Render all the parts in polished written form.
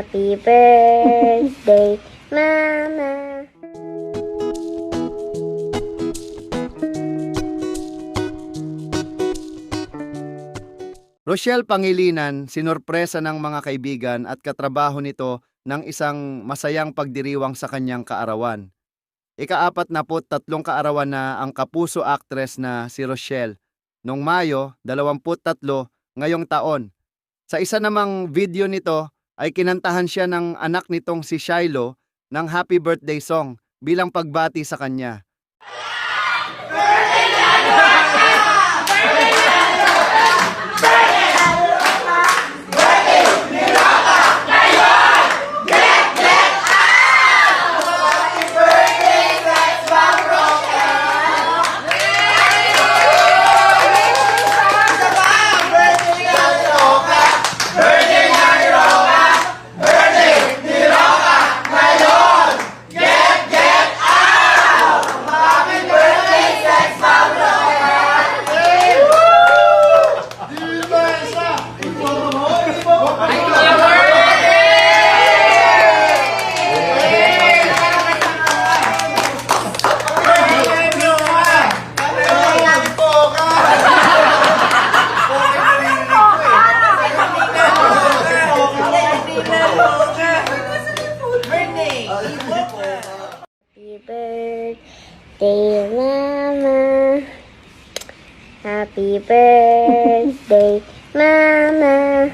Happy birthday, Mama. Rochelle Pangilinan, sinurpresa ng mga kaibigan at katrabaho nito ng isang masayang pagdiriwang sa kanyang kaarawan. Ika-43 kaarawan na ang kapuso actress na si Rochelle. Noong Mayo, 23 ngayong taon. Sa isa namang video nito ay kinantahan siya ng anak nitong si Shiloh ng happy birthday song bilang pagbati sa kanya. Happy birthday, Mama. Happy birthday, Mama.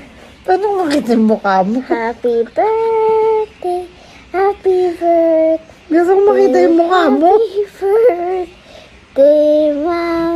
Paano makita yung mukha mo? Happy birthday, happy birthday. Gusto ko makita yung mukha mo. Happy birthday, Mama.